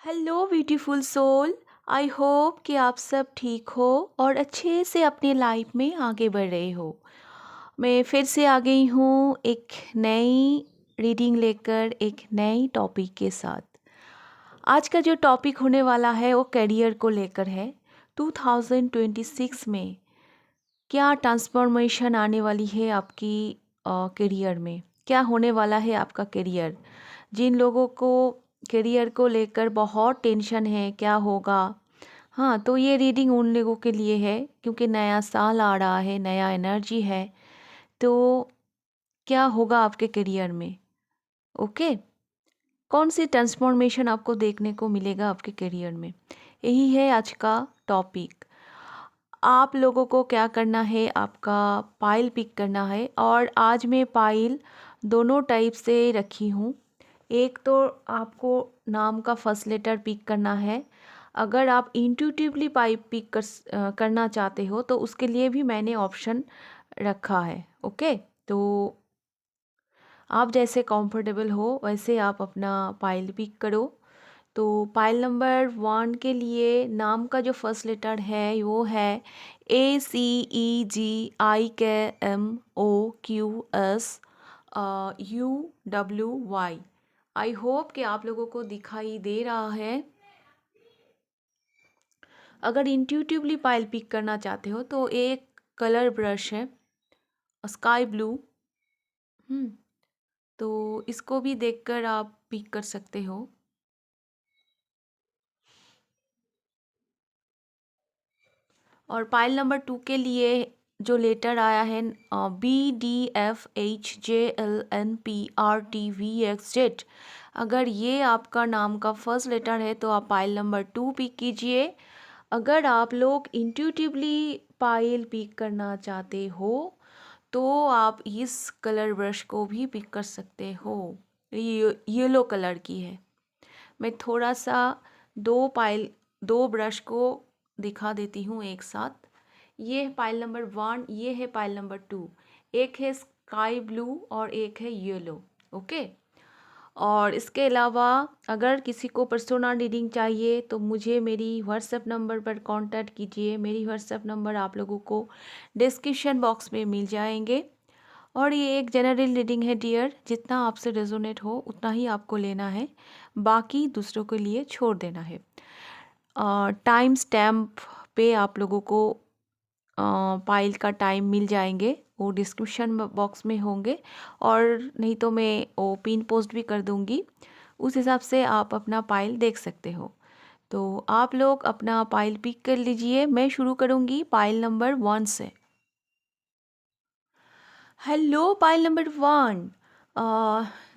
Hello beautiful soul. I hope कि आप सब ठीक हो और अच्छे से अपने लाइफ में आगे बढ़ रहे हो। मैं फिर से आ गई हूँ एक नई रीडिंग लेकर, एक नई टॉपिक के साथ। आज का जो टॉपिक होने वाला है वो करियर को लेकर है। 2026 में क्या ट्रांसफॉर्मेशन आने वाली है आपकी करियर में, क्या होने वाला है आपका करियर। जिन लोगों को करियर को लेकर बहुत टेंशन है क्या होगा, हाँ, तो ये रीडिंग उन लोगों के लिए है क्योंकि नया साल आ रहा है, नया एनर्जी है। तो क्या होगा आपके करियर में, ओके, कौन सी ट्रांसफॉर्मेशन आपको देखने को मिलेगा आपके करियर में, यही है आज का टॉपिक। आप लोगों को क्या करना है, आपका पाइल पिक करना है। और आज मैं पाइल दोनों टाइप से रखी हूँ। एक तो आपको नाम का फर्स्ट लेटर पिक करना है। अगर आप इंट्यूटिवली पाइप पिक करना चाहते हो तो उसके लिए भी मैंने ऑप्शन रखा है, ओके। तो आप जैसे कंफर्टेबल हो वैसे आप अपना पाइल पिक करो। तो पाइल नंबर 1 के लिए नाम का जो फर्स्ट लेटर है वो है ACEGIKMOQSUWY। आई होप कि आप लोगों को दिखाई दे रहा है। अगर इंट्यूटिवली पाइल पिक करना चाहते हो तो एक कलर ब्रश है स्काई ब्लू, तो इसको भी देखकर आप पिक कर सकते हो। और पाइल नंबर 2 के लिए जो लेटर आया है BDFHJLNPRTVXZ। अगर ये आपका नाम का फर्स्ट लेटर है तो आप पाइल नंबर 2 पिक कीजिए। अगर आप लोग इंट्यूटिवली पाइल पिक करना चाहते हो तो आप इस कलर ब्रश को भी पिक कर सकते हो। ये येलो कलर की है। मैं थोड़ा सा दो ब्रश को दिखा देती हूँ एक साथ। ये है पाइल नंबर 1, ये है पाइल नंबर 2। एक है स्काई ब्लू और एक है येलो, ओके। और इसके अलावा अगर किसी को पर्सनल रीडिंग चाहिए तो मुझे मेरी व्हाट्सएप नंबर पर कांटेक्ट कीजिए। मेरी व्हाट्सएप नंबर आप लोगों को डिस्क्रिप्शन बॉक्स में मिल जाएंगे। और ये एक जनरल रीडिंग है डियर, जितना आपसे रेजोनेट हो उतना ही आपको लेना है, बाकी दूसरों के लिए छोड़ देना है। टाइम स्टैम्प पे आप लोगों को पाइल का टाइम मिल जाएंगे, वो डिस्क्रिप्शन बॉक्स में होंगे। और नहीं तो मैं वो पिन पोस्ट भी कर दूंगी, उस हिसाब से आप अपना पाइल देख सकते हो। तो आप लोग अपना पाइल पिक कर लीजिए। मैं शुरू करूंगी पाइल नंबर 1 से। हेलो पाइल नंबर 1,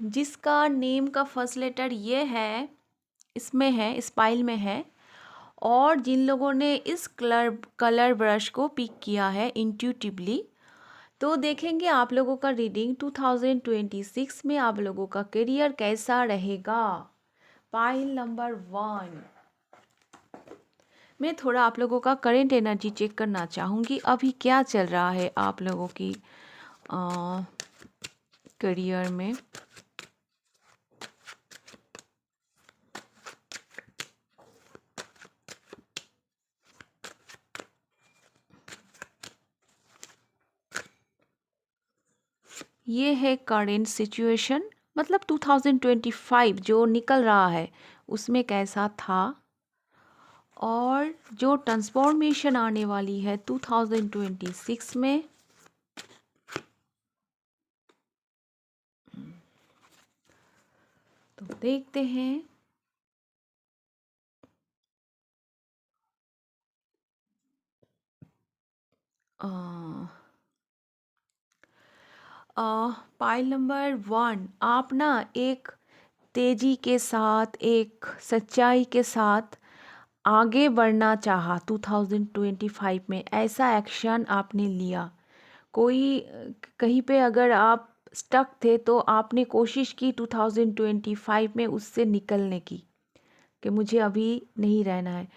जिसका नेम का फर्स्ट लेटर ये है, इसमें है, इस पाइल में है। और जिन लोगों ने इस कलर ब्रश को पिक किया है इंट्यूटिवली, तो देखेंगे आप लोगों का रीडिंग 2026 में आप लोगों का करियर कैसा रहेगा। पाइल नंबर 1, मैं थोड़ा आप लोगों का करेंट एनर्जी चेक करना चाहूँगी। अभी क्या चल रहा है आप लोगों की करियर में। ये है करेंट सिचुएशन, मतलब 2025 जो निकल रहा है उसमें कैसा था, और जो ट्रांसफॉर्मेशन आने वाली है 2026 में। तो देखते हैं। पाइल नंबर 1, आप ना एक तेजी के साथ, एक सच्चाई के साथ आगे बढ़ना चाहा 2025 में, ऐसा एक्शन आपने लिया। कोई कहीं पे अगर आप स्टक थे तो आपने कोशिश की 2025 में उससे निकलने की, कि मुझे अभी नहीं रहना है।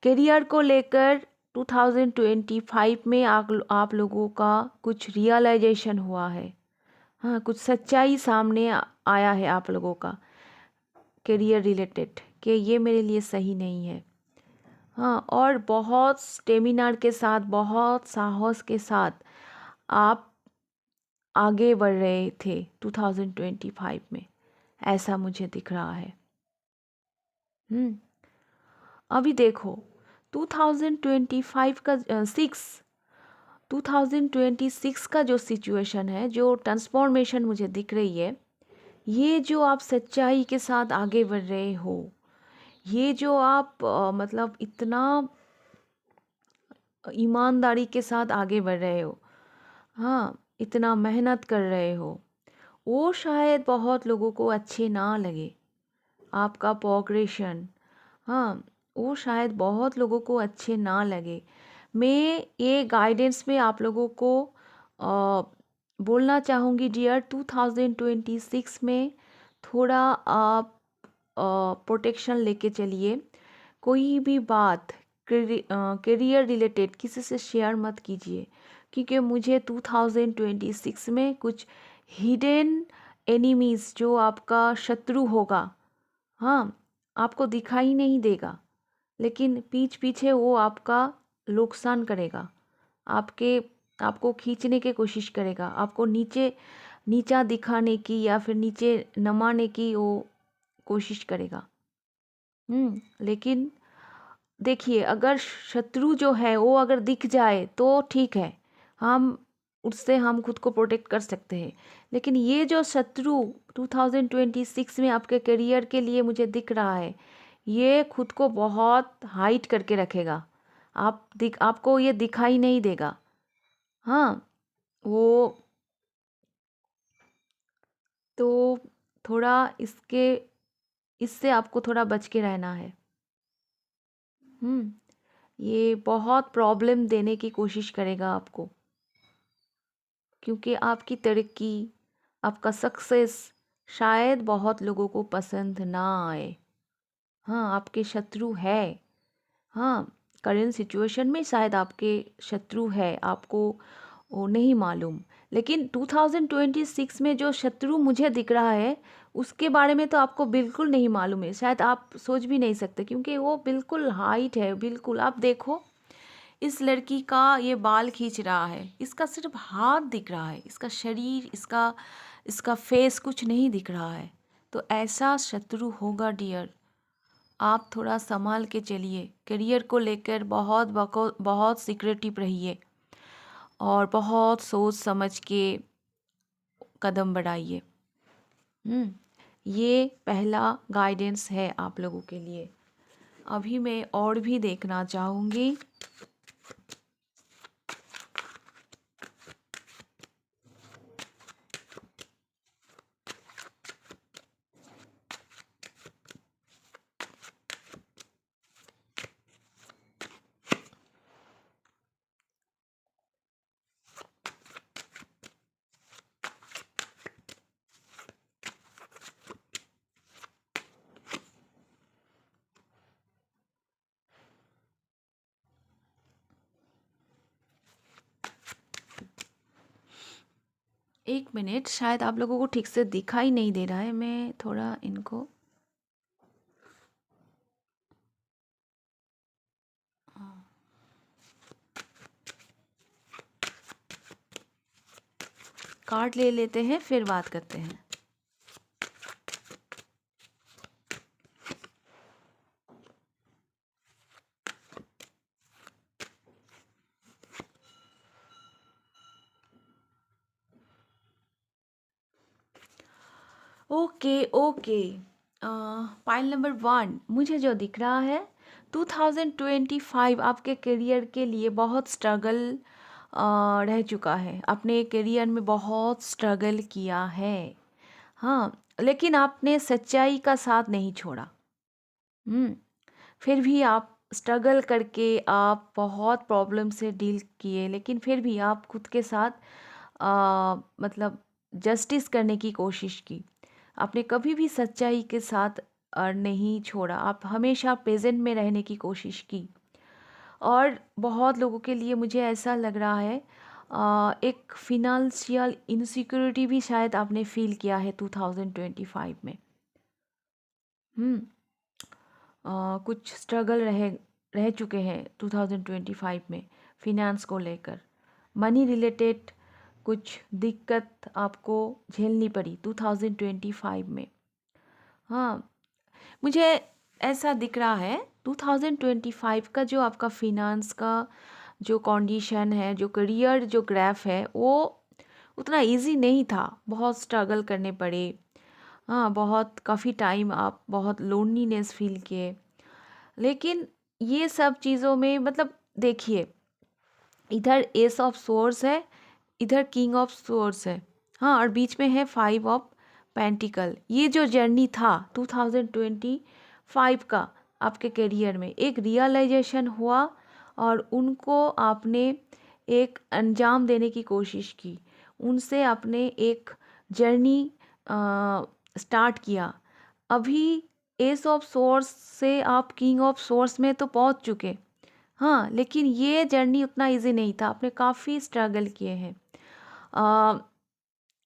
करियर को लेकर 2025 में आप लोगों का कुछ रियलाइजेशन हुआ है, हाँ, कुछ सच्चाई सामने आया है आप लोगों का करियर रिलेटेड, कि ये मेरे लिए सही नहीं है। हाँ, और बहुत स्टेमिना के साथ, बहुत साहस के साथ आप आगे बढ़ रहे थे 2025 में, ऐसा मुझे दिख रहा है। अभी देखो 2025 का 2026 का जो सिचुएशन है, जो ट्रांसफॉर्मेशन मुझे दिख रही है, ये जो आप सच्चाई के साथ आगे बढ़ रहे हो, ये जो आप मतलब इतना ईमानदारी के साथ आगे बढ़ रहे हो, हाँ, इतना मेहनत कर रहे हो, वो शायद बहुत लोगों को अच्छे ना लगे। आपका प्रोग्रेशन, हाँ, वो शायद बहुत लोगों को अच्छे ना लगे। मैं ये गाइडेंस में आप लोगों को बोलना चाहूँगी डियर, 2026 में थोड़ा आप प्रोटेक्शन लेके चलिए। कोई भी बात करियर रिलेटेड किसी से शेयर मत कीजिए, क्योंकि मुझे 2026 में कुछ हिडन एनिमीज़, जो आपका शत्रु होगा, हाँ, आपको दिखाई नहीं देगा, लेकिन पीछे वो आपका नुकसान करेगा, आपको खींचने की कोशिश करेगा, आपको नीचा दिखाने की या फिर नीचे नमाने की वो कोशिश करेगा। लेकिन देखिए, अगर शत्रु जो है वो अगर दिख जाए तो ठीक है, हम उससे हम खुद को प्रोटेक्ट कर सकते हैं। लेकिन ये जो शत्रु 2026 में आपके करियर के लिए मुझे दिख रहा है, ये खुद को बहुत हाइड करके रखेगा। आपको ये दिखाई नहीं देगा। हाँ, वो तो थोड़ा इससे आपको थोड़ा बच के रहना है। ये बहुत प्रॉब्लम देने की कोशिश करेगा आपको, क्योंकि आपकी तरक्की, आपका सक्सेस शायद बहुत लोगों को पसंद ना आए। हाँ, आपके शत्रु है। हाँ, करेंट सिचुएशन में शायद आपके शत्रु है, आपको वो नहीं मालूम। लेकिन 2026 में जो शत्रु मुझे दिख रहा है, उसके बारे में तो आपको बिल्कुल नहीं मालूम है, शायद आप सोच भी नहीं सकते, क्योंकि वो बिल्कुल हाइट है। बिल्कुल, आप देखो, इस लड़की का ये बाल खींच रहा है, इसका सिर्फ हाथ दिख रहा है, इसका शरीर, इसका फेस कुछ नहीं दिख रहा है। तो ऐसा शत्रु होगा डियर, आप थोड़ा संभाल के चलिए। करियर को लेकर बहुत सिक्रेटिव रहिए और बहुत सोच समझ के कदम बढ़ाइए। ये पहला गाइडेंस है आप लोगों के लिए। अभी मैं और भी देखना चाहूँगी। एक मिनट, शायद आप लोगों को ठीक से दिखाई नहीं दे रहा है, मैं थोड़ा इनको कार्ड ले लेते हैं, फिर बात करते हैं। ओके ओके, पाइल नंबर 1 मुझे जो दिख रहा है, 2025 आपके करियर के लिए बहुत स्ट्रगल रह चुका है। आपने करियर में बहुत स्ट्रगल किया है, हाँ, लेकिन आपने सच्चाई का साथ नहीं छोड़ा। फिर भी आप स्ट्रगल करके आप बहुत प्रॉब्लम से डील किए, लेकिन फिर भी आप खुद के साथ मतलब जस्टिस करने की कोशिश की। आपने कभी भी सच्चाई के साथ नहीं छोड़ा, आप हमेशा प्रेजेंट में रहने की कोशिश की। और बहुत लोगों के लिए मुझे ऐसा लग रहा है, एक फिनेंशियल इनसिक्योरिटी भी शायद आपने फील किया है 2025 में। हम्म कुछ स्ट्रगल रह चुके हैं 2025 में फिनेंस को लेकर। मनी रिलेटेड कुछ दिक्कत आपको झेलनी पड़ी 2025 में। हाँ, मुझे ऐसा दिख रहा है 2025 का जो आपका फिनेंस का जो कंडीशन है, जो करियर जो ग्राफ है, वो उतना इजी नहीं था। बहुत स्ट्रगल करने पड़े। हाँ, बहुत काफ़ी टाइम आप बहुत लोनलीनेस फील किए। लेकिन ये सब चीज़ों में मतलब देखिए, इधर एस ऑफ सोर्स है, इधर किंग ऑफ सोर्स है। हाँ, और बीच में है 5 ऑफ पेंटिकल। ये जो जर्नी था 2025 का आपके करियर में, एक रियलाइजेशन हुआ और उनको आपने एक अंजाम देने की कोशिश की। उनसे आपने एक जर्नी स्टार्ट किया। अभी एस ऑफ सोर्स से आप किंग ऑफ सोर्स में तो पहुंच चुके। हाँ, लेकिन ये जर्नी उतना इजी नहीं था। आपने काफ़ी स्ट्रगल किए हैं। अ,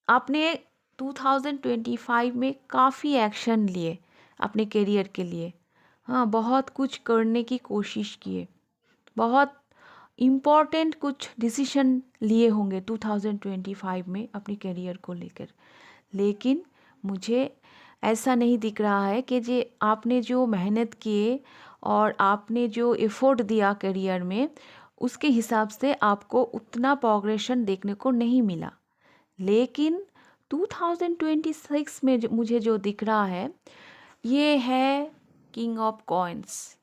आपने 2025 में काफ़ी एक्शन लिए अपने करियर के लिए। हाँ, बहुत कुछ करने की कोशिश किए। बहुत इम्पॉर्टेंट कुछ डिसीजन लिए होंगे 2025 में अपने करियर को लेकर। लेकिन मुझे ऐसा नहीं दिख रहा है कि जे आपने जो मेहनत किए और आपने जो एफर्ट दिया करियर में, उसके हिसाब से आपको उतना प्रोग्रेशन देखने को नहीं मिला। लेकिन 2026 में मुझे जो दिख रहा है, ये है किंग ऑफ कॉइन्स।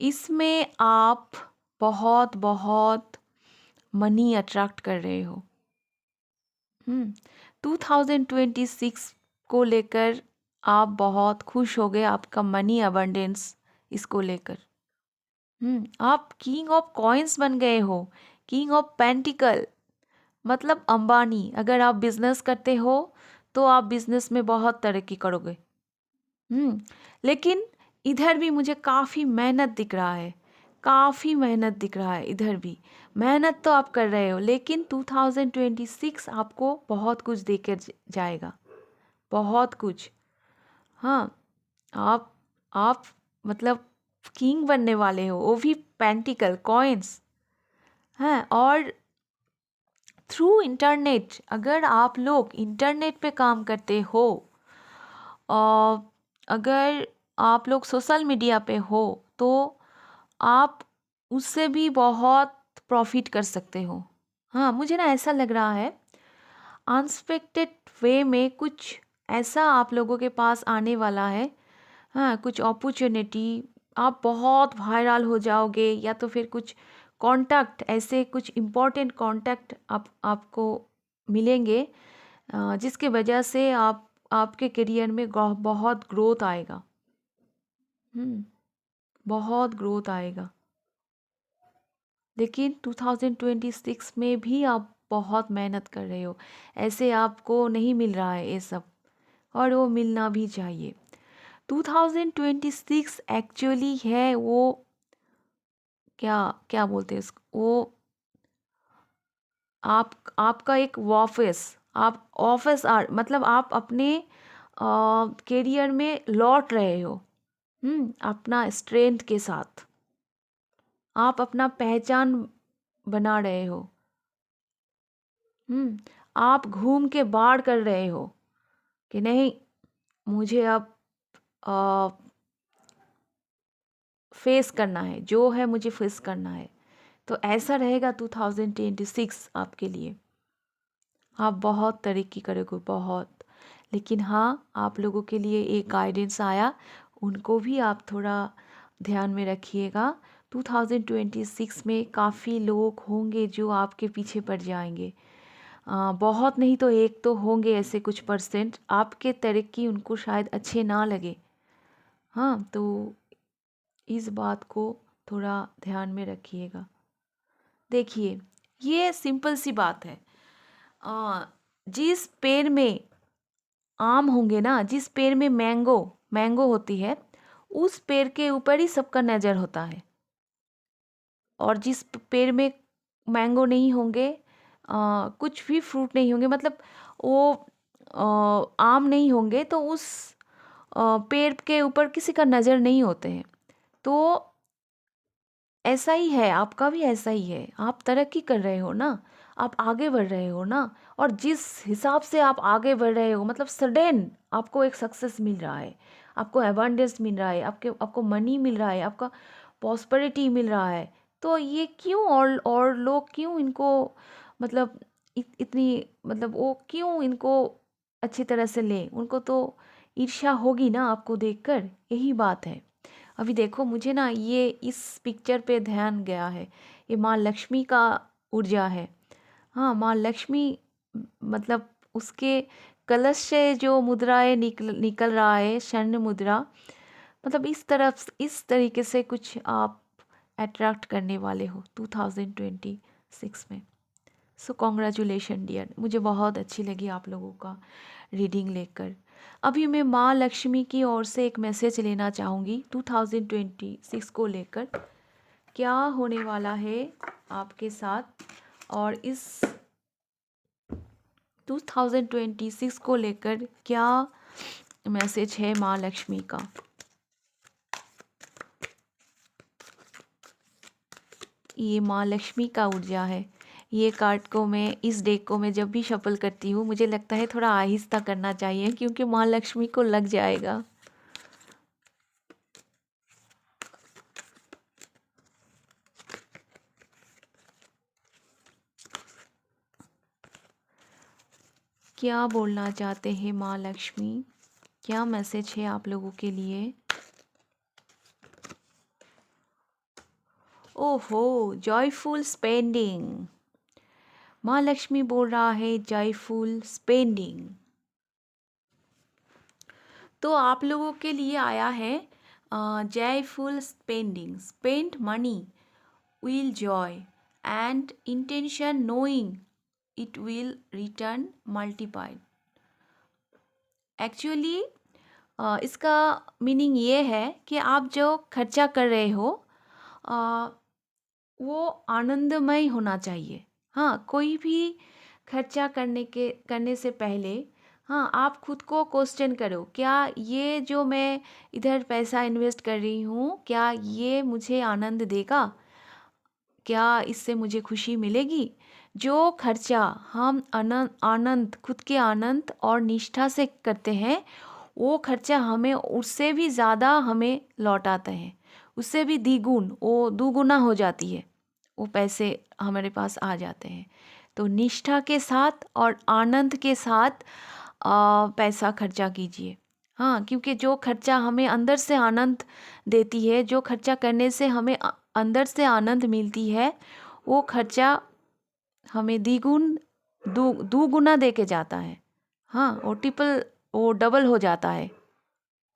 इसमें आप बहुत बहुत मनी अट्रैक्ट कर रहे हो। 2026 को लेकर आप बहुत खुश हो गए, आपका मनी अबंडेंस इसको लेकर। आप किंग ऑफ कॉइन्स बन गए हो, किंग ऑफ पेंटिकल, मतलब अंबानी। अगर आप बिजनेस करते हो तो आप बिजनेस में बहुत तरक्की करोगे। लेकिन इधर भी मुझे काफ़ी मेहनत दिख रहा है, काफ़ी मेहनत दिख रहा है। इधर भी मेहनत तो आप कर रहे हो, लेकिन 2026 आपको बहुत कुछ देकर जाएगा, बहुत कुछ। हाँ, आप मतलब किंग बनने वाले हो, वो भी पेंटिकल कॉइन्स। हाँ, और थ्रू इंटरनेट, अगर आप लोग इंटरनेट पे काम करते हो, अगर आप लोग सोशल मीडिया पे हो, तो आप उससे भी बहुत प्रॉफिट कर सकते हो। हाँ, मुझे ना ऐसा लग रहा है अनएक्सपेक्टेड वे में कुछ ऐसा आप लोगों के पास आने वाला है। हाँ, कुछ अपॉर्चुनिटी, आप बहुत वायरल हो जाओगे, या तो फिर कुछ कांटेक्ट, ऐसे कुछ इम्पोर्टेंट कांटेक्ट आपको मिलेंगे, जिसके वजह से आपके करियर में बहुत ग्रोथ आएगा। बहुत ग्रोथ आएगा। लेकिन 2026 में भी आप बहुत मेहनत कर रहे हो, ऐसे आपको नहीं मिल रहा है ये सब, और वो मिलना भी चाहिए। 2026 एक्चुअली है वो, क्या क्या बोलते हैं उसको, वो आपका एक ऑफिस आर, मतलब आप अपने करियर में लौट रहे हो। अपना स्ट्रेंथ के साथ आप अपना पहचान बना रहे हो। आप घूम के बाढ़ कर रहे हो कि नहीं, मुझे अब फेस करना है, जो है मुझे फेस करना है। तो ऐसा रहेगा 2026 आपके लिए। आप बहुत तरक्की करोगे, बहुत। लेकिन हाँ, आप लोगों के लिए एक गाइडेंस आया, उनको भी आप थोड़ा ध्यान में रखिएगा। 2026 में काफ़ी लोग होंगे जो आपके पीछे पड़ जाएंगे। बहुत नहीं तो एक तो होंगे ऐसे कुछ परसेंट, आपके तरक्की उनको शायद अच्छे ना लगे। हाँ, तो इस बात को थोड़ा ध्यान में रखिएगा। देखिए, ये सिंपल सी बात है। जिस पेड़ में आम होंगे ना, जिस पेड़ में मैंगो होती है, उस पेड़ के ऊपर ही सबका नज़र होता है। और जिस पेड़ में मैंगो नहीं होंगे, कुछ भी फ्रूट नहीं होंगे, मतलब वो आम नहीं होंगे, तो उस पेड़ के ऊपर किसी का नज़र नहीं होते हैं। तो ऐसा ही है, आपका भी ऐसा ही है। आप तरक्की कर रहे हो ना, आप आगे बढ़ रहे हो ना, और जिस हिसाब से आप आगे बढ़ रहे हो, मतलब सडन आपको एक सक्सेस मिल रहा है, आपको एबंडेंस मिल रहा है, आपको मनी मिल रहा है, आपका प्रॉस्पेरिटी मिल रहा है। तो ये क्यों, और लोग क्यों इनको, मतलब इतनी, मतलब वो क्यों इनको अच्छी तरह से लें? उनको तो ईर्ष्या होगी ना आपको देखकर, यही बात है। अभी देखो, मुझे ना ये इस पिक्चर पे ध्यान गया है, ये माँ लक्ष्मी का ऊर्जा है। हाँ, माँ लक्ष्मी, मतलब उसके कलश से जो मुद्राएं निकल निकल रहा है, स्वर्ण मुद्रा, मतलब इस तरीके से कुछ आप अट्रैक्ट करने वाले हो 2026 में। सो कॉन्ग्रेचुलेशन डियर, मुझे बहुत अच्छी लगी आप लोगों का रीडिंग लेकर। अभी मैं माँ लक्ष्मी की ओर से एक मैसेज लेना चाहूँगी 2026 को लेकर, क्या होने वाला है आपके साथ, और इस 2026 को लेकर क्या मैसेज है माँ लक्ष्मी का। ये माँ लक्ष्मी का ऊर्जा है। ये कार्ड को मैं, इस डेक को मैं जब भी शफल करती हूँ, मुझे लगता है थोड़ा आहिस्ता करना चाहिए, क्योंकि माँ लक्ष्मी को लग जाएगा। क्या बोलना चाहते हैं माँ लक्ष्मी, क्या मैसेज है आप लोगों के लिए? ओहो, जॉयफुल स्पेंडिंग। माँ लक्ष्मी बोल रहा है जॉयफुल स्पेंडिंग। तो आप लोगों के लिए आया है joyful spending, spend money will joy and intention knowing it will return multiplied। Actually इसका मीनिंग ये है कि आप जो खर्चा कर रहे हो अ, वो आनंदमय होना चाहिए। हाँ, कोई भी खर्चा करने से पहले, हाँ, आप खुद को क्वेश्चन करो, क्या ये जो मैं इधर पैसा इन्वेस्ट कर रही हूँ, क्या ये मुझे आनंद देगा? क्या इससे मुझे खुशी मिलेगी? जो खर्चा हम आनंद, खुद के आनंद और निष्ठा से करते हैं, वो खर्चा हमें उससे भी ज़्यादा हमें लौटाते हैं, उससे भी द्विगुण, वो दुगुना हो जाती है, वो पैसे हमारे पास आ जाते हैं। तो निष्ठा के साथ और आनंद के साथ पैसा खर्चा कीजिए। हाँ, क्योंकि जो खर्चा हमें अंदर से आनंद देती है, जो खर्चा करने से हमें अंदर से आनंद मिलती है, वो खर्चा हमें द्विगुण दुगुना दे के जाता है। हाँ, वो डबल हो जाता है,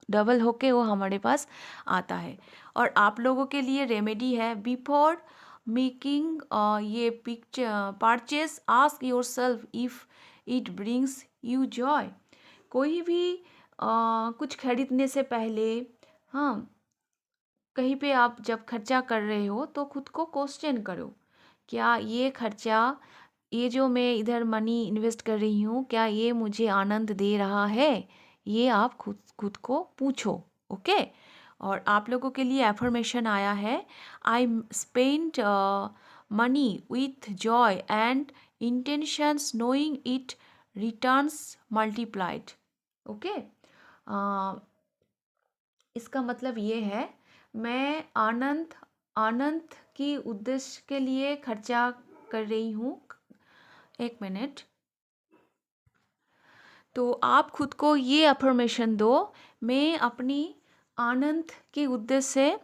डबल होके वो हमारे पास आता है। और आप लोगों के लिए रेमेडी है, बिफोर मेकिंग ये picture purchase ask your self if it brings you Joy. कोई भी कुछ खरीदने से पहले, हाँ, कहीं पे आप जब खर्चा कर रहे हो तो खुद को क्वेश्चन करो, क्या ये खर्चा, ये जो मैं इधर मनी इन्वेस्ट कर रही हूँ, क्या ये मुझे आनंद दे रहा है? ये आप खुद खुद को पूछो। ओके। और आप लोगों के लिए एफर्मेशन आया है, I spend money with Joy and intentions knowing it returns multiplied. Okay. इसका मतलब ये है, मैं आनंद आनंद की उद्देश्य के लिए खर्चा कर रही हूँ। एक मिनट। तो आप खुद को ये अफर्मेशन दो, मैं अपनी आनंद के उद्देश्य से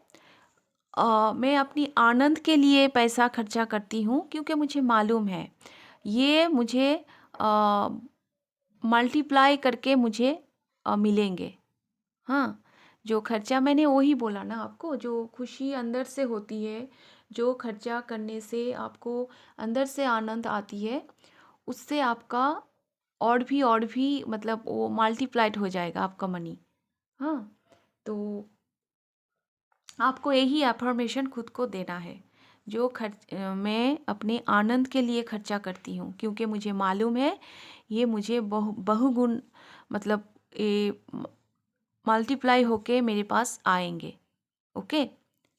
मैं अपनी आनंद के लिए पैसा खर्चा करती हूँ, क्योंकि मुझे मालूम है ये मुझे मल्टीप्लाई करके मुझे मिलेंगे। हाँ, जो खर्चा, मैंने वही बोला ना आपको, जो खुशी अंदर से होती है, जो खर्चा करने से आपको अंदर से आनंद आती है, उससे आपका और भी मतलब वो मल्टीप्लाइड हो जाएगा आपका मनी। हाँ, तो आपको यही अफर्मेशन खुद को देना है, जो मैं अपने आनंद के लिए खर्चा करती हूँ, क्योंकि मुझे मालूम है ये मुझे बहुगुण, मतलब ये मल्टीप्लाई होके मेरे पास आएंगे। ओके,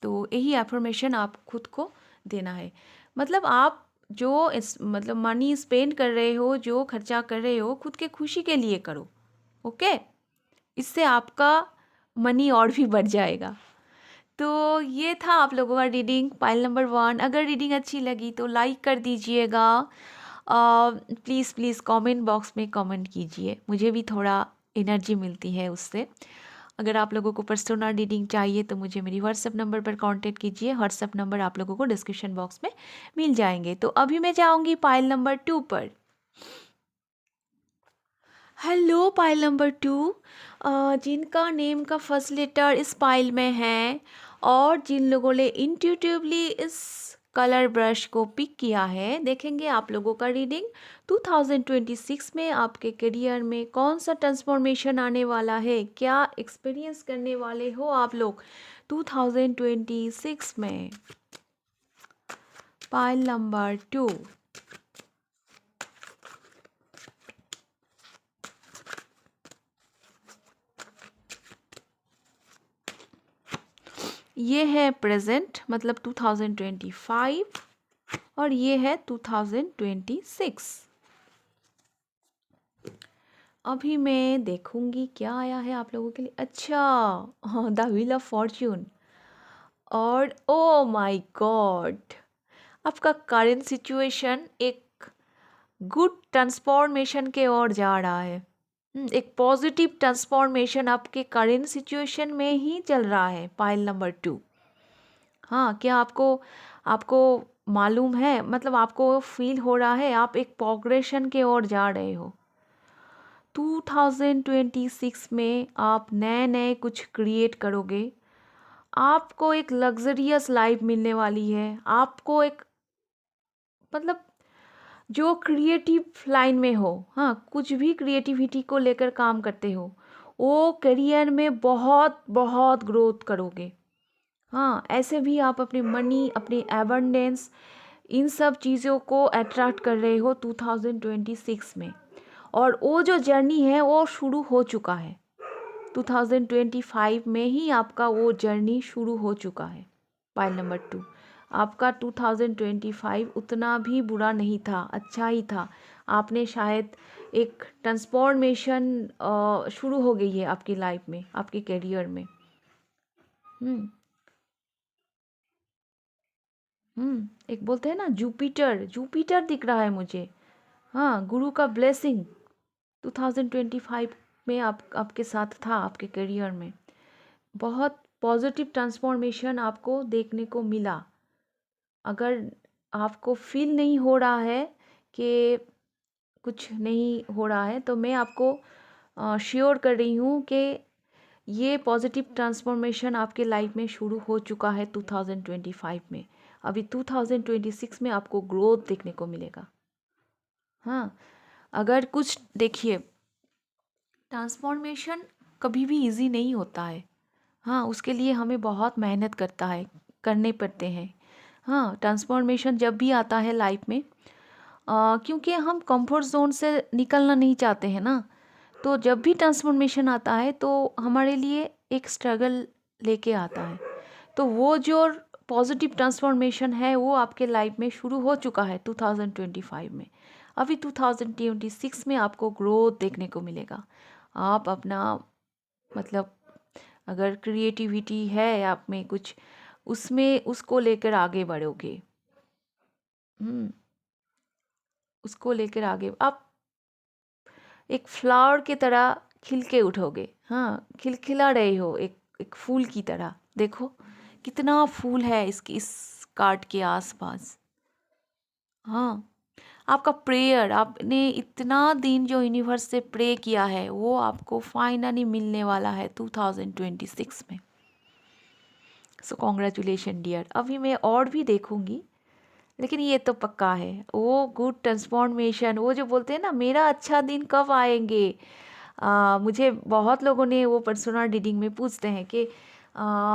तो यही एफर्मेशन आप खुद को देना है। मतलब आप जो मतलब मनी स्पेंड कर रहे हो, जो खर्चा कर रहे हो, खुद के खुशी के लिए करो। ओके, इससे आपका मनी और भी बढ़ जाएगा। तो ये था आप लोगों का रीडिंग पाइल नंबर 1। अगर रीडिंग अच्छी लगी तो लाइक कर दीजिएगा। प्लीज़ प्लीज़ कमेंट बॉक्स में कमेंट कीजिए, मुझे भी थोड़ा एनर्जी मिलती है उससे। अगर आप लोगों को पर्सनल रीडिंग चाहिए तो मुझे मेरी व्हाट्सएप नंबर पर कांटेक्ट कीजिए। व्हाट्सएप नंबर आप लोगों को डिस्क्रिप्शन बॉक्स में मिल जाएंगे। तो अभी मैं जाऊंगी पाइल नंबर 2 पर। हेलो पाइल नंबर 2, जिनका नेम का फर्स्ट लेटर इस पाइल में है और जिन लोगों ने इंट्यूटिवली इस कलर ब्रश को पिक किया है, देखेंगे आप लोगों का रीडिंग 2026 में आपके करियर में कौन सा ट्रांसफॉर्मेशन आने वाला है, क्या एक्सपीरियंस करने वाले हो आप लोग 2026 में। पाइल नंबर 2, ये है प्रेजेंट मतलब 2025 और ये है 2026। अभी मैं देखूंगी क्या आया है आप लोगों के लिए। अच्छा, द व्हील ऑफ फॉर्च्यून। और ओ माय गॉड, आपका करंट सिचुएशन एक गुड ट्रांसफॉर्मेशन के ओर जा रहा है। एक पॉजिटिव ट्रांसफॉर्मेशन आपके करंट सिचुएशन में ही चल रहा है। पाइल नंबर 2, हाँ, क्या आपको आपको मालूम है, मतलब आपको फील हो रहा है आप एक प्रोग्रेशन के ओर जा रहे हो। 2026 में आप नए नए कुछ क्रिएट करोगे। आपको एक लग्जरियस लाइफ मिलने वाली है। आपको एक मतलब जो क्रिएटिव लाइन में हो, हाँ, कुछ भी क्रिएटिविटी को लेकर काम करते हो, वो करियर में बहुत बहुत ग्रोथ करोगे। हाँ, ऐसे भी आप अपनी मनी, अपनी एबंडेंस, इन सब चीज़ों को अट्रैक्ट कर रहे हो 2026 में। और वो जो जर्नी है वो शुरू हो चुका है 2025 में ही। आपका वो जर्नी शुरू हो चुका है। पाइल नंबर 2, आपका 2025 उतना भी बुरा नहीं था, अच्छा ही था। आपने शायद एक ट्रांसफॉर्मेशन शुरू हो गई है आपकी लाइफ में, आपके करियर में। हम्म एक बोलते हैं ना जुपिटर, जुपिटर दिख रहा है मुझे। हाँ, गुरु का ब्लेसिंग 2025 में आपके साथ था, आपके करियर में बहुत पॉजिटिव ट्रांसफॉर्मेशन आपको देखने को मिला। अगर आपको फील नहीं हो रहा है कि कुछ नहीं हो रहा है, तो मैं आपको श्योर कर रही हूँ कि ये पॉजिटिव ट्रांसफॉर्मेशन आपके लाइफ में शुरू हो चुका है 2025 में। अभी 2026 में आपको ग्रोथ देखने को मिलेगा। हाँ, अगर कुछ देखिए, ट्रांसफॉर्मेशन कभी भी इजी नहीं होता है। हाँ, उसके लिए हमें बहुत मेहनत करने पड़ते हैं। हाँ, ट्रांसफॉर्मेशन जब भी आता है लाइफ में, क्योंकि हम कंफर्ट जोन से निकलना नहीं चाहते हैं ना, तो जब भी ट्रांसफॉर्मेशन आता है तो हमारे लिए एक स्ट्रगल लेके आता है। तो वो जो पॉजिटिव ट्रांसफॉर्मेशन है वो आपके लाइफ में शुरू हो चुका है 2025 में। अभी 2026 में आपको ग्रोथ देखने को मिलेगा। आप अपना मतलब अगर क्रिएटिविटी है आप में कुछ, उसमें उसको लेकर आगे बढ़ोगे। हम्म उसको लेकर आगे आप एक फ्लावर की तरह खिल के उठोगे। हाँ, खिलखिला रहे हो एक एक फूल की तरह। देखो कितना फूल है इस कार्ड के आसपास। हाँ, आपका प्रेयर, आपने इतना दिन जो यूनिवर्स से प्रे किया है वो आपको फाइनली मिलने वाला है 2026 में। So congratulation dear. अभी मैं और भी देखूंगी, लेकिन ये तो पक्का है वो गुड ट्रांसफॉर्मेशन। वो जो बोलते हैं ना मेरा अच्छा दिन कब आएंगे, मुझे बहुत लोगों ने वो पर्सनल रीडिंग में पूछते हैं कि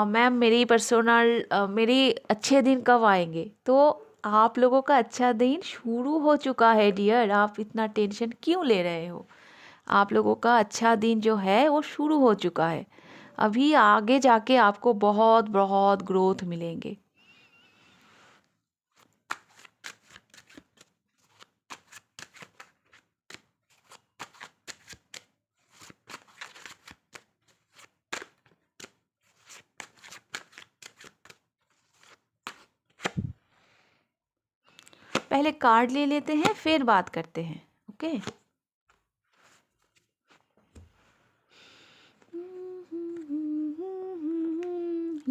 मैम मेरी अच्छे दिन कब आएंगे। तो आप लोगों का अच्छा दिन शुरू हो चुका है डियर, आप इतना टेंशन क्यों ले रहे हो। आप लोगों का अच्छा दिन जो है वो शुरू हो चुका है। अभी आगे जाके आपको बहुत बहुत ग्रोथ मिलेंगे। पहले कार्ड ले लेते हैं, फिर बात करते हैं। ओके।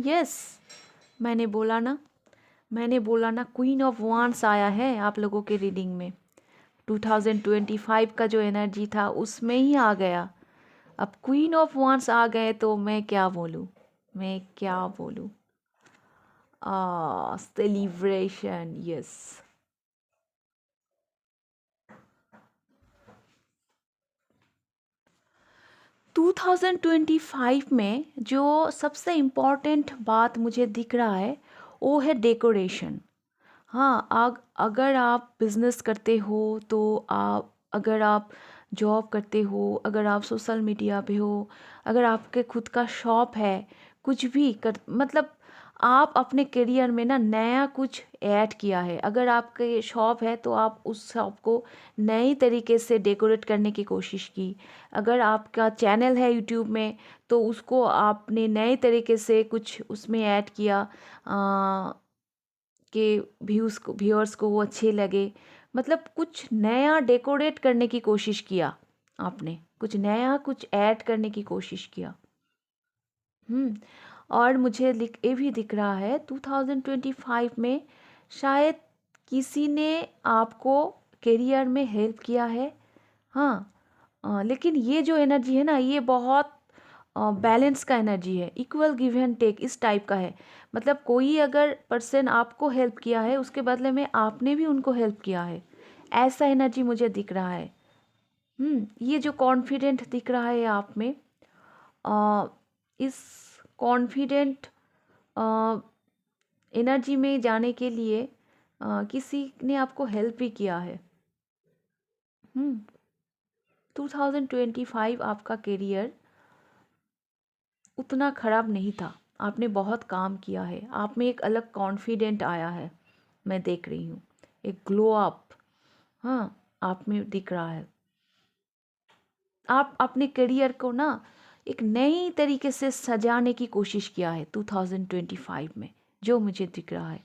यस, मैंने बोला ना, क्वीन ऑफ वांड्स आया है आप लोगों के रीडिंग में। 2025 का जो एनर्जी था उसमें ही आ गया। अब क्वीन ऑफ वांड्स आ गए तो मैं क्या बोलूँ, सेलिब्रेशन। यस, 2025 में जो सबसे इम्पॉर्टेंट बात मुझे दिख रहा है वो है डेकोरेशन। हाँ, अगर आप बिज़नेस करते हो तो आप, अगर आप जॉब करते हो, अगर आप सोशल मीडिया पे हो, अगर आपके खुद का शॉप है, कुछ भी कर, मतलब आप अपने करियर में ना नया कुछ ऐड किया है। अगर आपके शॉप है तो आप उस शॉप को नई तरीके से डेकोरेट करने की कोशिश की। अगर आपका चैनल है यूट्यूब में तो उसको आपने नए तरीके से कुछ उसमें ऐड किया कि व्यूअर्स को वो अच्छे लगे। मतलब कुछ नया डेकोरेट करने की कोशिश किया आपने, कुछ नया कुछ ऐड करने की कोशिश किया। और मुझे ये भी दिख रहा है 2025 में शायद किसी ने आपको करियर में हेल्प किया है। हाँ, लेकिन ये जो एनर्जी है ना, ये बहुत बैलेंस का एनर्जी है, इक्वल गिव एंड टेक इस टाइप का है। मतलब कोई अगर पर्सन आपको हेल्प किया है उसके बदले में आपने भी उनको हेल्प किया है, ऐसा एनर्जी मुझे दिख रहा है। ये जो कॉन्फिडेंट दिख रहा है आप में, इस कॉन्फिडेंट एनर्जी में जाने के लिए किसी ने आपको हेल्प भी किया है। 2025 आपका करियर उतना ख़राब नहीं था, आपने बहुत काम किया है, आप में एक अलग कॉन्फिडेंट आया है, मैं देख रही हूँ एक ग्लो अप। हाँ, आप में दिख रहा है। आप अपने करियर को ना एक नई तरीके से सजाने की कोशिश किया है 2025 में, जो मुझे दिख रहा है।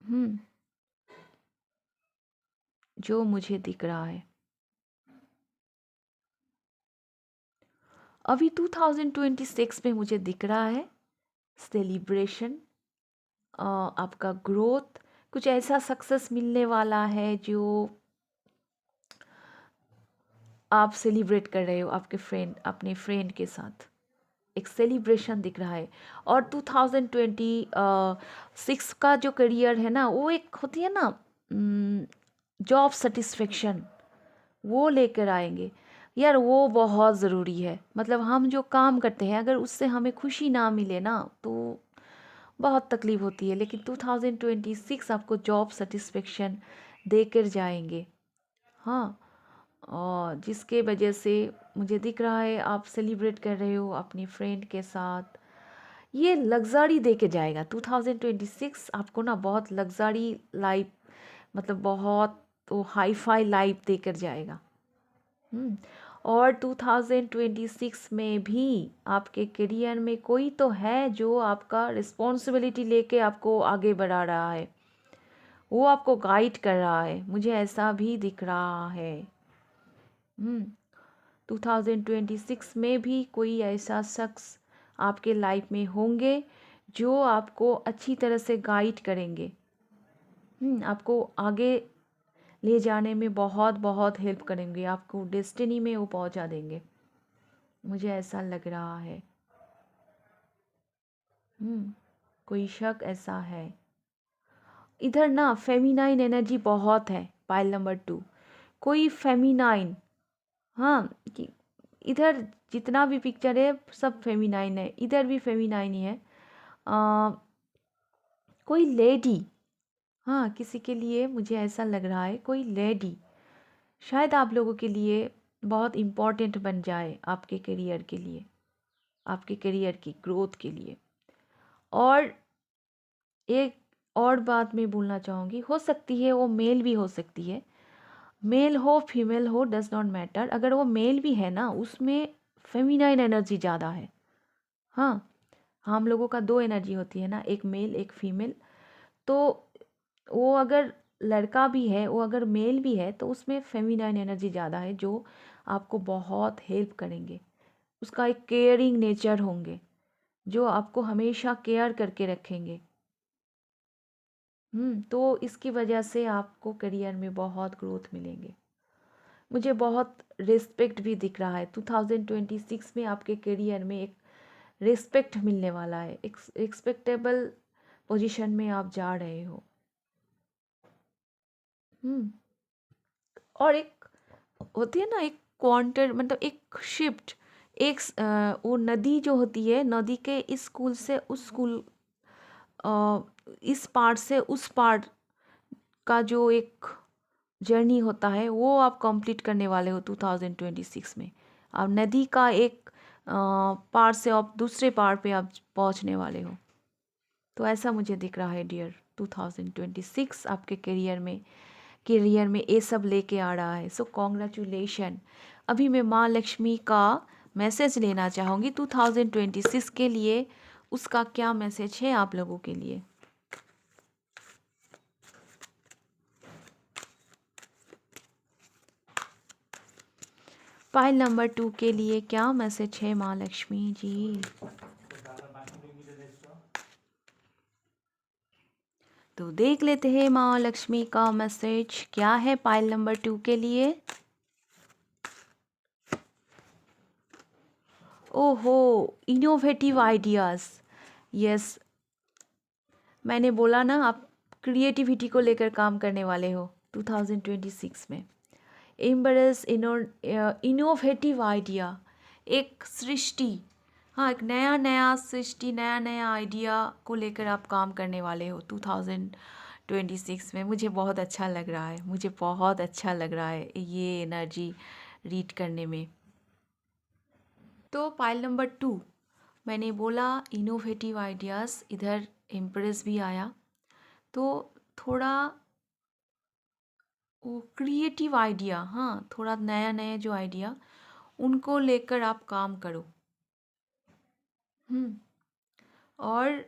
हम्म जो मुझे दिख रहा है अभी 2026 में मुझे दिख रहा है सेलिब्रेशन, आपका ग्रोथ, कुछ ऐसा सक्सेस मिलने वाला है जो आप सेलिब्रेट कर रहे हो अपने फ्रेंड के साथ। एक सेलिब्रेशन दिख रहा है। और 2026 का जो करियर है ना, वो एक होती है ना जॉब सेटिस्फेक्शन, वो लेकर आएंगे। यार वो बहुत ज़रूरी है। मतलब हम जो काम करते हैं अगर उससे हमें खुशी ना मिले ना तो बहुत तकलीफ़ होती है। लेकिन 2026 आपको जॉब सेटिस्फेक्शन देकर जाएंगे। हाँ, और जिसके वजह से मुझे दिख रहा है आप सेलिब्रेट कर रहे हो अपनी फ्रेंड के साथ। ये लग्जरी दे के जाएगा 2026 आपको ना, बहुत लग्जरी लाइफ, मतलब बहुत वो हाई फाई लाइफ देकर जाएगा। और 2026 में भी आपके करियर में कोई तो है जो आपका रिस्पॉन्सिबिलिटी लेके आपको आगे बढ़ा रहा है, वो आपको गाइड कर रहा है, मुझे ऐसा भी दिख रहा है। 2026 में भी कोई ऐसा शख्स आपके लाइफ में होंगे जो आपको अच्छी तरह से गाइड करेंगे, आपको आगे ले जाने में बहुत बहुत हेल्प करेंगे, आपको डेस्टिनी में वो पहुंचा देंगे, मुझे ऐसा लग रहा है। कोई शक ऐसा है। इधर ना फेमिनाइन एनर्जी बहुत है, पाइल नंबर 2, कोई फेमिनाइन। हाँ, कि इधर जितना भी पिक्चर है सब फेमिनाइन है, इधर भी फेमिनाइन ही है। कोई लेडी, हाँ किसी के लिए मुझे ऐसा लग रहा है, कोई लेडी शायद आप लोगों के लिए बहुत इम्पोर्टेंट बन जाए आपके करियर के लिए, आपके करियर की ग्रोथ के लिए। और एक और बात मैं बोलना चाहूँगी, हो सकती है वो मेल भी हो सकती है, मेल हो फीमेल हो डज नॉट मैटर। अगर वो मेल भी है ना, उसमें फेमिनाइन एनर्जी ज़्यादा है। हाँ, हम लोगों का दो एनर्जी होती है ना, एक मेल एक फीमेल। तो वो अगर लड़का भी है, वो अगर मेल भी है, तो उसमें फेमिनाइन एनर्जी ज़्यादा है, जो आपको बहुत हेल्प करेंगे। उसका एक केयरिंग नेचर होंगे, जो आपको हमेशा केयर करके रखेंगे। तो इसकी वजह से आपको करियर में बहुत ग्रोथ मिलेंगे। मुझे बहुत रिस्पेक्ट भी दिख रहा है 2026 में, आपके करियर में एक रिस्पेक्ट मिलने वाला है, एक एक्सपेक्टेबल पोजीशन में आप जा रहे हो। हम्म और एक होती है ना, एक क्वांटर, मतलब एक शिफ्ट, एक वो नदी जो होती है, नदी के इस स्कूल से उस स्कूल, इस पार्ट से उस पार्ट का जो एक जर्नी होता है, वो आप कंप्लीट करने वाले हो 2026 में। आप नदी का एक पार से आप दूसरे पार पे आप पहुंचने वाले हो। तो ऐसा मुझे दिख रहा है डियर, 2026 आपके करियर में ये सब लेके आ रहा है। So congratulation. अभी मैं माँ लक्ष्मी का मैसेज लेना चाहूँगी 2026 के लिए। उसका क्या मैसेज है आप लोगों के लिए? फाइल नंबर 2 के लिए क्या मैसेज है माँ लक्ष्मी जी? तो देख लेते हैं माँ लक्ष्मी का मैसेज क्या है फाइल नंबर 2 के लिए। ओहो, इनोवेटिव आइडियाज़। यस, मैंने बोला ना, आप क्रिएटिविटी को लेकर काम करने वाले हो 2026 में। एम्बरेस इनोवेटिव आइडिया, एक सृष्टि, हाँ, एक नया नया सृष्टि, नया नया आइडिया को लेकर आप काम करने वाले हो 2026 में। मुझे बहुत अच्छा लग रहा है, मुझे बहुत अच्छा लग रहा है ये एनर्जी रीड करने में। तो पाइल नंबर 2, मैंने बोला इनोवेटिव आइडियाज़, इधर एम्प्रेस भी आया, तो थोड़ा वो क्रिएटिव आइडिया, हाँ, थोड़ा नया नया जो आइडिया, उनको लेकर आप काम करो। हम्म और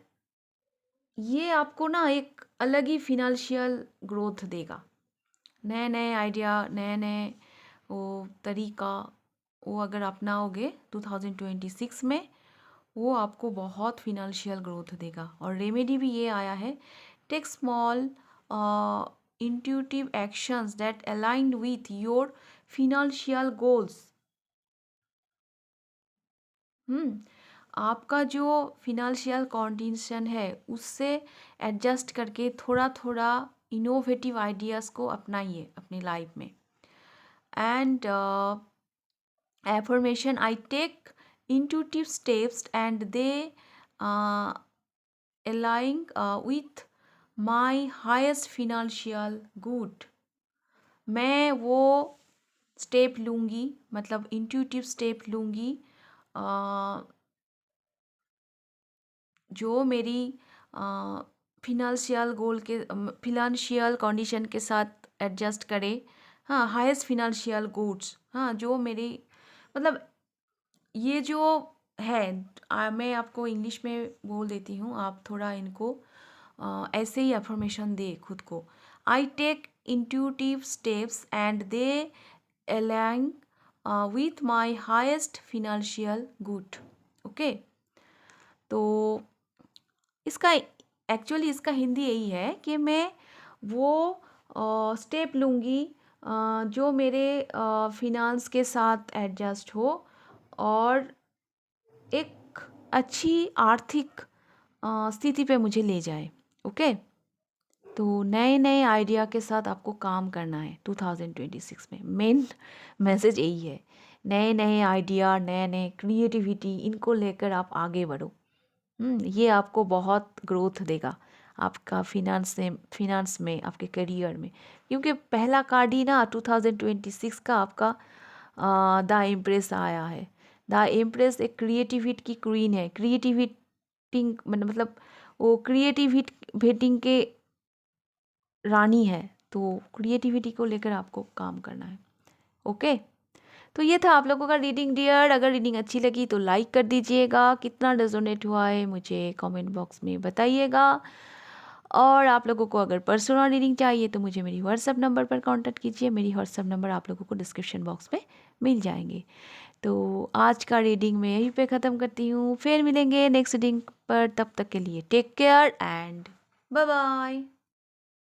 ये आपको ना एक अलग ही फिनेंशियल ग्रोथ देगा। नए नए आइडिया, नए नए वो तरीका, वो अगर अपनाओगे 2026 में, वो आपको बहुत फिनेंशियल ग्रोथ देगा। और रेमेडी भी ये आया है, take small intuitive actions that align with your financial goals. आपका जो फिनेंशियल कंडीशन है, उससे एडजस्ट करके थोड़ा थोड़ा इनोवेटिव आइडियाज़ को अपनाइए अपनी लाइफ में। And affirmation, I take intuitive steps and they align with my highest financial good। मैं वो स्टेप लूँगी, मतलब इंट्यूटिव स्टेप लूँगी जो मेरी फिनेंशियल गोल के, फिनेंशियल कंडीशन के साथ एडजस्ट करे। हाँ, हाईएस्ट फिनेंशियल गुड्स, हाँ, जो मेरी, मतलब ये जो है, मैं आपको इंग्लिश में बोल देती हूँ, आप थोड़ा इनको ऐसे ही अफर्मेशन दे खुद को। I take intuitive steps and they align with my highest financial good. Okay, तो इसका एक्चुअली इसका हिंदी यही है कि मैं वो स्टेप लूँगी जो मेरे फिनांस के साथ एडजस्ट हो और एक अच्छी आर्थिक स्थिति पे मुझे ले जाए। ओके, तो नए नए आइडिया के साथ आपको काम करना है 2026 में। मेन मैसेज यही है, नए नए आइडिया, नए नए क्रिएटिविटी, इनको लेकर आप आगे बढ़ो। ये आपको बहुत ग्रोथ देगा आपका फिनांस में, आपके करियर में। क्योंकि पहला कार्ड ही ना 2026 का आपका द एम्प्रेस आया है। द एम्प्रेस एक क्रिएटिविटी की क्वीन है, क्रिएटिविटी मतलब वो क्रिएटिविटी के रानी है, तो क्रिएटिविटी को लेकर आपको काम करना है। ओके, तो ये था आप लोगों का रीडिंग डियर। अगर रीडिंग अच्छी लगी तो लाइक कर दीजिएगा, कितना रेजोनेट हुआ है मुझे कमेंट बॉक्स में बताइएगा। और आप लोगों को अगर पर्सनल रीडिंग चाहिए तो मुझे मेरी व्हाट्सएप नंबर पर कांटेक्ट कीजिए। मेरी व्हाट्सएप नंबर आप लोगों को डिस्क्रिप्शन बॉक्स में मिल जाएंगे। तो आज का रीडिंग मैं यहीं पे ख़त्म करती हूँ, फिर मिलेंगे नेक्स्ट रीडिंग पर। तब तक के लिए take care and bye bye.